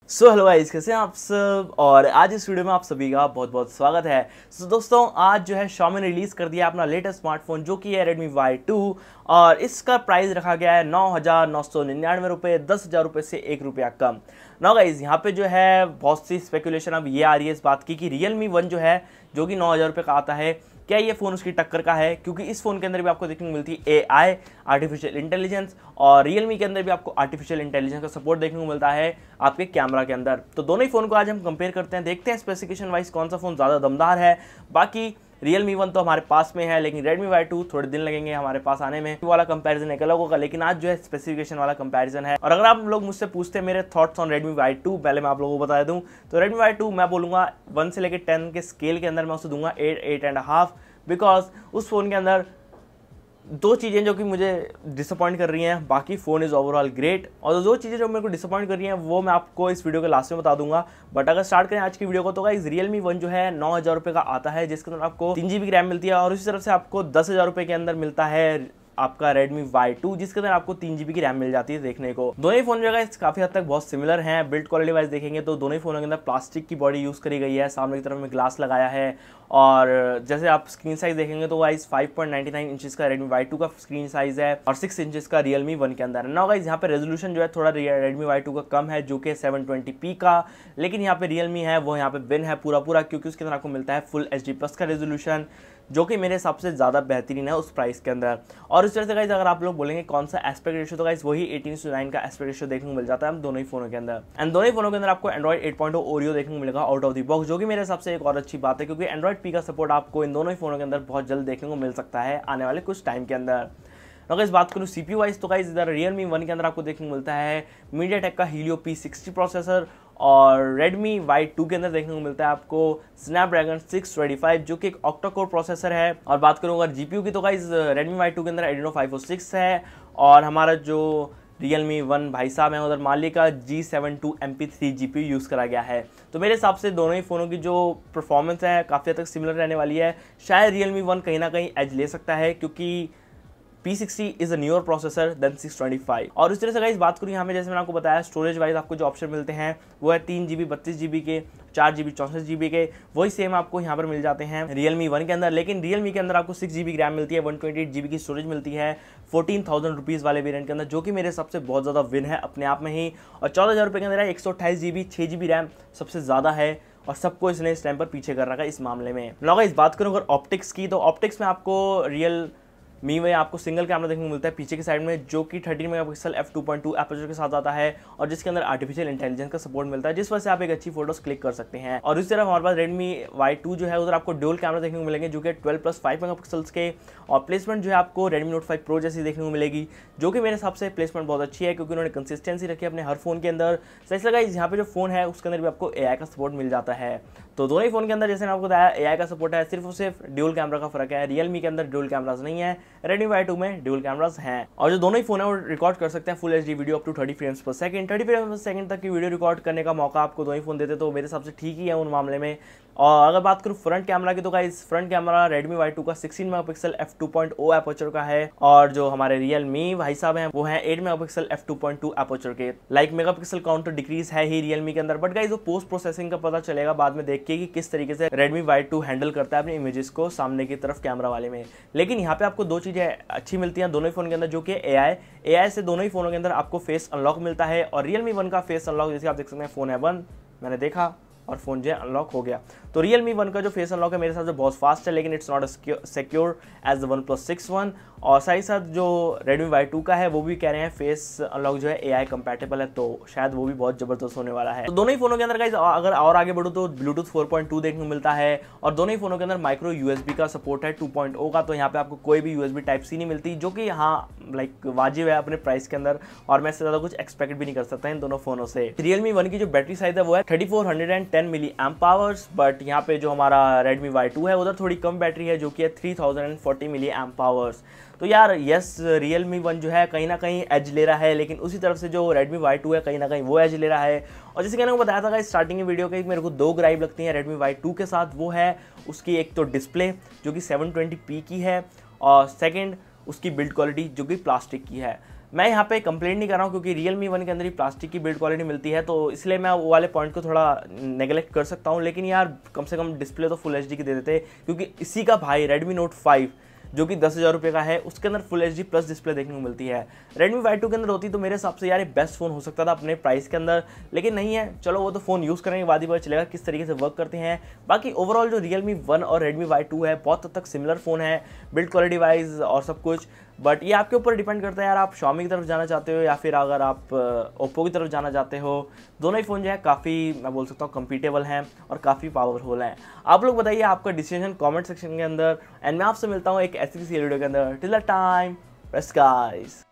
So hello guys, कैसे हैं आप सब। और आज इस वीडियो में आप सभी का बहुत बहुत स्वागत है। सो दोस्तों, आज जो है Xiaomi ने रिलीज़ कर दिया अपना लेटेस्ट स्मार्टफोन जो कि है Redmi Y2 और इसका प्राइस रखा गया है 9,999 रुपये, 10,000 रुपये से ₹1 कम। नो गाइस, यहाँ पे जो है बहुत सी स्पेकुलेशन अब ये आ रही है इस बात की कि RealMe 1 जो है जो कि 9,000 रुपये का आता है, क्या ये फ़ोन उसकी टक्कर का है, क्योंकि इस फ़ोन के अंदर भी आपको देखने को मिलती है AI आर्टिफिशियल इंटेलिजेंस और RealMe के अंदर भी आपको आर्टिफिशियल इंटेलिजेंस का सपोर्ट देखने को मिलता है आपके कैमरा के अंदर। तो दोनों ही फ़ोन को आज हम कंपेयर करते हैं, देखते हैं स्पेसिफिकेशन वाइज कौन सा फ़ोन ज़्यादा दमदार है। बाकी RealMe 1 तो हमारे पास में है, लेकिन Redmi Y2 थोड़े दिन लगेंगे हमारे पास आने में। वाला कंपैरिजन एक अलग होगा, लेकिन आज जो है स्पेसिफिकेशन वाला कंपैरिजन है। और अगर आप लोग मुझसे पूछते हैं मेरे थॉट्स ऑन Redmi Y2, पहले मैं आप लोगों को बता दूं तो Redmi Y2 मैं बोलूँगा 1 से लेकर 10 के स्केल के अंदर मैं उसे दूंगा 8.5, बिकॉज उस फ़ोन के अंदर दो चीज़ें जो कि मुझे डिसअपॉइंट कर रही हैं, बाकी फ़ोन इज़ ओवरऑल ग्रेट, और दो चीज़ें जो मेरे को डिसअपॉइंट कर रही हैं वो मैं आपको इस वीडियो के लास्ट में बता दूंगा। बट अगर स्टार्ट करें आज की वीडियो को तो गाइस RealMe 1 जो है 9,000 रुपये का आता है, जिसके अंदर आपको 3 GB की रैम मिलती है, और उसी तरफ से आपको 10,000 रुपये के अंदर मिलता है आपका Redmi Y2 जिसके अंदर आपको 3 GB की रैम मिल जाती है देखने को। दोनों ही फोन जो है काफी हद तक बहुत सिमिलर हैं। बिल्ड क्वालिटी वाइज देखेंगे तो दोनों ही फोनों के अंदर प्लास्टिक की बॉडी यूज करी गई है, सामने की तरफ में ग्लास लगाया है, और जैसे आप स्क्रीन साइज देखेंगे तो गाइस 5.99 इंचेस का Redmi Y2 का स्क्रीन साइज है और 6 इंचेस का RealMe 1 के अंदर है। ना गाइस, यहाँ पे रेजोल्यूशन जो है थोड़ा Redmi Y2 का कम है जो कि 720p का, लेकिन यहाँ पे RealMe है वो यहाँ पे बिन है पूरा क्योंकि उसके अंदर आपको मिलता है फुल HD+ का रेजोल्यूशन, जो कि मेरे हिसाब से ज़्यादा बेहतरीन है उस प्राइस के अंदर। और इस तरह से गाइस अगर आप लोग बोलेंगे कौन सा एस्पेक्ट रेशियो, तो गाइस वही 18:9 का एस्पेक्ट रेशियो देखने को मिल जाता है हम दोनों ही फोनों के अंदर। एंड दोनों ही फोनों के अंदर आपको Android 8.0 ओरियो देखने को मिलेगा आउट ऑफ द बॉक्स, जो कि मेरे हिसाब से एक और अच्छी बात है, क्योंकि Android P का सपोर्ट आपको इन दोनों ही फोनों के अंदर बहुत जल्द देखने को मिल सकता है आने वाले कुछ टाइम के अंदर। अगर इस बात करूँ CPU वाइज तो गाइस इधर RealMe 1 के अंदर आपको देखने को मिलता है MediaTek का Helio P60 प्रोसेसर, और Redmi Y2 के अंदर देखने को मिलता है आपको Snapdragon 625 जो कि एक ऑक्टा कोर प्रोसेसर है। और बात करूँ अगर GPU की तो गाइस Redmi Y2 के अंदर Adreno 506 है, और हमारा जो RealMe 1 भाई साहब है उधर माली का G72 MP3 GPU यूज़ करा गया है। तो मेरे हिसाब से दोनों ही फ़ोनों की जो परफॉर्मेंस है काफ़ी हद तक सिमिलर रहने वाली है। शायद RealMe 1 कहीं ना कहीं एज ले सकता है, क्योंकि P60 is a newer processor than 625। और इस तरह से गाइस बात करूँ यहाँ पे, जैसे मैंने आपको बताया स्टोरेज वाइज आपको जो ऑप्शन मिलते हैं वो है 3 GB 32 GB के, 4 GB 64 GB के, वही सेम आपको यहाँ पर मिल जाते हैं RealMe 1 के अंदर। लेकिन RealMe के अंदर आपको 6 GB की रैम मिलती है, 128 GB की स्टोरेज मिलती है 14,000 रुपीज़ वाले वेरिएंट के अंदर, जो कि मेरे हिसाब से बहुत ज़्यादा विन है अपने आप में ही। और 14,000 रुपये के अंदर है 128 GB 6 GB रैम सबसे ज़्यादा है, और सबको इसने इस टाइम पर पीछे कर रखा है इस मामले में। लगा इस बात करूँ अगर ऑप्टिक्स की, तो ऑप्टिक्स में आपको RealMe में आपको सिंगल कैमरा देखने को मिलता है पीछे की साइड में, जो कि 13 मेगापिक्सल f2.2 एपर्चर के साथ आता है, और जिसके अंदर आर्टिफिशियल इंटेलिजेंस का सपोर्ट मिलता है, जिस वजह से आप एक अच्छी फोटोज क्लिक कर सकते हैं। और इस तरफ हमारे पास Redmi Y2 जो है उधर आपको ड्यूल कैमरा देखने को मिलेंगे जो कि 12+5 मेगापिक्सल्स के, और प्लेसमेंट जो है आपको Redmi Note 5 Pro जैसी देखने को मिलेगी, जो कि मेरे हिसाब से प्लेसमेंट बहुत अच्छी है, क्योंकि उन्होंने कंसिस्टेंसी रखी है अपने हर फोन के अंदर। सही लगा यहाँ पे जो फोन है उसके अंदर भी आपको AI का सपोर्ट मिल जाता है। तो दोनों ही फोन के अंदर जैसे आपको बताया AI का सपोर्ट है, सिर्फ और सिर्फ ड्यूल कैमरा का फर्क है। RealMe के अंदर ड्यूल कैमराज नहीं है, Redmi Y2 में ड्यूल कैमराज हैं, और जो दोनों ही फोन है वो रिकॉर्ड कर सकते हैं full HD video up to 30 frames per second. 30 frames per second तक की वीडियो रिकॉर्ड करने का मौका आपको दोनों ही फोन देते, तो मेरे हिसाब से ठीक ही है उन मामले में। और अगर बात करूँ फ्रंट कैमरा की, तो guys front camera Redmi Y2 का 16 मेगापिक्सल f2.0 एपर्चर का है, और जो हमारे RealMe भाई साहब हैं वो हैं 8 मेगापिक्सल f2.2 एपर्चर के। लाइक मेगापिक्सल काउंटर डिक्रीज है ही RealMe के अंदर, बट गाइस वो पोस्ट प्रोसेसिंग का पता चलेगा बाद में देख के कि किस तरीके से Redmi Y2 हैंडल करता है अपने इमेजेस को सामने की तरफ कैमरा वाले में। लेकिन यहाँ पे आपको दो चीज़ें अच्छी मिलती हैं दोनों ही फोन के अंदर, जो कि AI से दोनों ही फोनों के अंदर आपको फेस अनलॉक मिलता है, और RealMe 1 का फेस अनलॉक जैसे आप देख सकते हैं फोन है बंद, मैंने देखा और फोन जो है अनलॉक हो गया। तो RealMe 1 का जो फेस अनलॉक है मेरे हिसाब से बहुत फास्ट है, लेकिन it's not secure as the OnePlus 6 और साथ ही साथ जो Redmi Y2 का है वो भी कह रहे हैं फेस अनलॉक जो है AI कंपैटिबल है, तो शायद वो भी बहुत जबरदस्त होने वाला है। तो दोनों ही फोनों के अंदर गाइस अगर और आगे बढ़ूँ तो Bluetooth 4.2 देखने को मिलता है, और दोनों ही फोनों के अंदर माइक्रो USB का सपोर्ट है 2.0 का। तो यहाँ पे आपको कोई भी USB Type-C नहीं मिलती, जो कि यहाँ लाइक वाजिब है अपने प्राइस के अंदर, और मैं इससे ज़्यादा कुछ एक्सपेक्ट भी नहीं कर सकता इन दोनों फोनों से। RealMe 1 की जो बैटरी साइज है वो है 3410 mAh, बट यहाँ पे जो हमारा Redmi Y2 है उधर थोड़ी कम बैटरी है जो कि है 3040 mAh। तो यार यस, RealMe 1 जो है कहीं ना कहीं एज ले रहा है, लेकिन उसी तरफ से जो Redmi Y2 है कहीं ना कहीं वो एज ले रहा है। और जैसे कि मैंने बताया था स्टार्टिंग की वीडियो के, मेरे को दो ग्राइप लगती हैं Redmi Y2 के साथ, वो है उसकी एक तो डिस्प्ले जो कि 720p की है, और सेकंड उसकी बिल्ड क्वालिटी जो कि प्लास्टिक की है। मैं यहाँ पे कंप्लेंट नहीं कर रहा हूँ क्योंकि रियलमी वन के अंदर ही प्लास्टिक की बिल्ड क्वालिटी मिलती है, तो इसलिए मैं वो वाले पॉइंट को थोड़ा नेगलेक्ट कर सकता हूँ। लेकिन यार कम से कम डिस्प्ले तो फुल एचडी की दे देते, क्योंकि इसी का भाई रेडमी नोट 5 जो कि 10,000 रुपये का है, उसके अंदर फुल एचडी प्लस डिस्प्ले देखने को मिलती है। रेडमी Y2 के अंदर होती तो मेरे हिसाब से यार बेस्ट फ़ोन हो सकता था अपने प्राइस के अंदर, लेकिन नहीं है। चलो वो तो फ़ोन यूज़ करने के बाद ही पता चलेगा किस तरीके से वर्क करते हैं। बाकी ओवरऑल जो रियलमी वन और रेडमी Y2 है बहुत हद तक सिमिलर फ़ोन है बिल्ड क्वालिटी वाइज और सब कुछ, बट ये आपके ऊपर डिपेंड करता है यार, आप Xiaomi की तरफ जाना चाहते हो या फिर अगर आप ओप्पो की तरफ जाना चाहते हो। दोनों ही फ़ोन जो है काफ़ी, मैं बोल सकता हूँ, कम्पीटेबल हैं और काफ़ी पावरफुल हैं। आप लोग बताइए आपका डिसीजन कमेंट सेक्शन के अंदर, एंड मैं आपसे मिलता हूँ एक ऐसी वीडियो के अंदर। Till the time, guys.